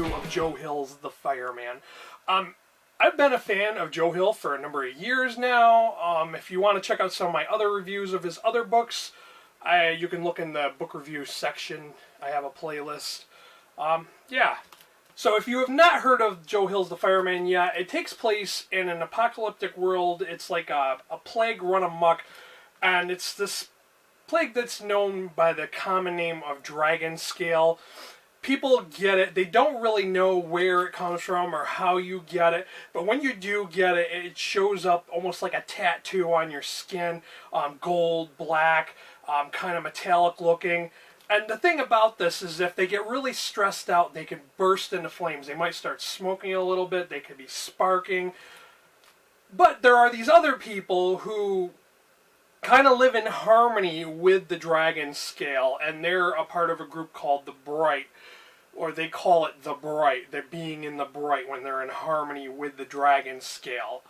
review of Joe Hill's The Fireman. I've been a fan of Joe Hill for a number of years now. If you want to check out some of my other reviews of his other books, you can look in the book review section. I have a playlist. Yeah. So if you have not heard of Joe Hill's The Fireman yet, it takes place in an apocalyptic world. It's like a plague run amok, and it's this plague that's known by the common name of dragon scale. People get it. They don't really know where it comes from or how you get it, but when you do get it, it shows up almost like a tattoo on your skin, gold, black, kind of metallic looking. And the thing about this is if they get really stressed out, they can burst into flames. They might start smoking a little bit. They could be sparking. But there are these other people who kind of live in harmony with the dragon scale, and they're a part of a group called the Bright, or they call it the Bright. They're being in the Bright when they're in harmony with the dragon scale.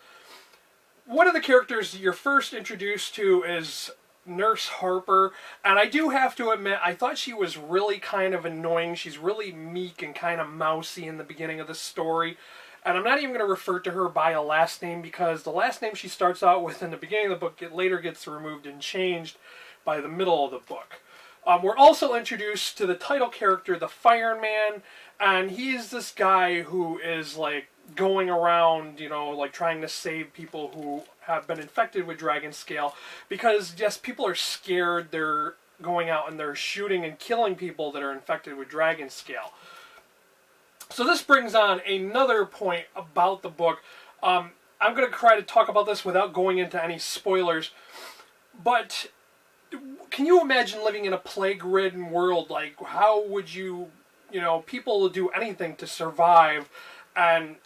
One of the characters you're first introduced to is Nurse Harper, and I do have to admit, I thought she was really kind of annoying. She's really meek and kind of mousy in the beginning of the story. And I'm not even going to refer to her by a last name, because the last name she starts out with in the beginning of the book later gets removed and changed by the middle of the book. We're also introduced to the title character, the Fireman, and he's this guy who is like going around, you know, like trying to save people who have been infected with dragon scale, because yes, people are scared. They're going out and they're shooting and killing people that are infected with dragon scale. So this brings on another point about the book. I'm going to try to talk about this without going into any spoilers, but can you imagine living in a plague-ridden world? Like, how would you know, people will do anything to survive, and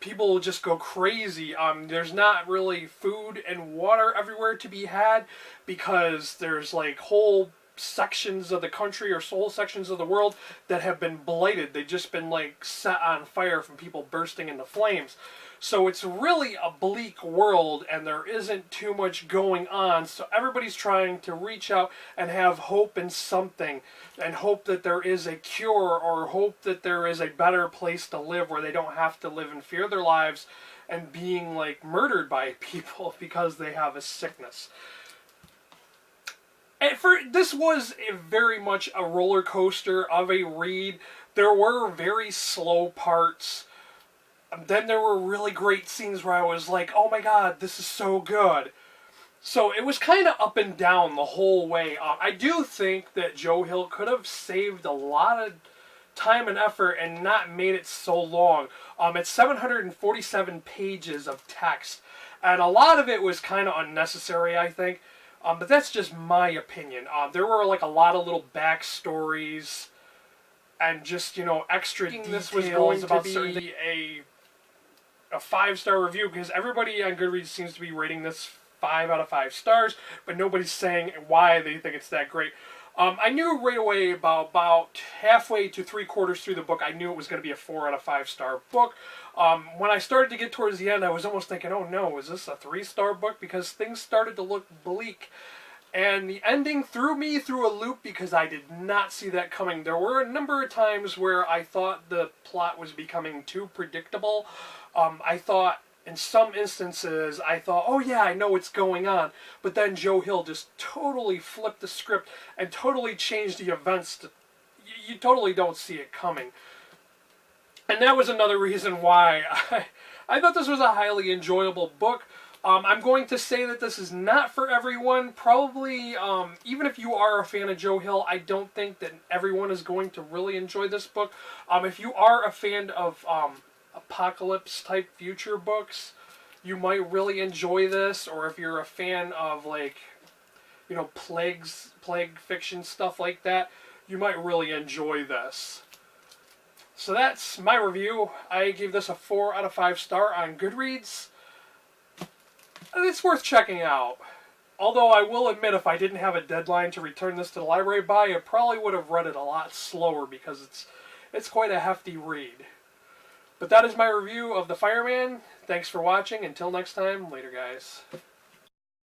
people will just go crazy. There's not really food and water everywhere to be had, because there's like whole sections of the country or whole sections of the world that have been blighted. They've just been like set on fire from people bursting into flames. So it's really a bleak world, and there isn't too much going on. So everybody's trying to reach out and have hope in something, and hope that there is a cure, or hope that there is a better place to live where they don't have to live in fear of their lives and being like murdered by people because they have a sickness. And this was very much a roller coaster of a read. There were very slow parts. Then there were really great scenes where I was like, oh my god, this is so good. So it was kind of up and down the whole way. I do think that Joe Hill could have saved a lot of time and effort and not made it so long. It's 747 pages of text, and a lot of it was kind of unnecessary, I think. But that's just my opinion. There were like a lot of little backstories and just, you know, extra details. This was going to be a 5-star review, because everybody on Goodreads seems to be rating this 5 out of 5 stars, but nobody's saying why they think it's that great. I knew right away, about halfway to 3/4 through the book, I knew it was going to be a 4 out of 5 star book. When I started to get towards the end, I was almost thinking, oh no, is this a 3-star book? Because things started to look bleak. And the ending threw me through a loop, because I did not see that coming. There were a number of times where I thought the plot was becoming too predictable. I thought, in some instances, I thought, oh yeah, I know what's going on. But then Joe Hill just totally flipped the script and totally changed the events. You totally don't see it coming. And that was another reason why I thought this was a highly enjoyable book. I'm going to say that this is not for everyone. Probably, even if you are a fan of Joe Hill, I don't think that everyone is going to really enjoy this book. If you are a fan of apocalypse-type future books, you might really enjoy this. Or if you're a fan of, like, you know, plague fiction, stuff like that, you might really enjoy this. So that's my review. I gave this a 4 out of 5 star on Goodreads. It's worth checking out. Although I will admit, if I didn't have a deadline to return this to the library by, I probably would have read it a lot slower, because it's quite a hefty read. But that is my review of The Fireman. Thanks for watching. Until next time, later guys.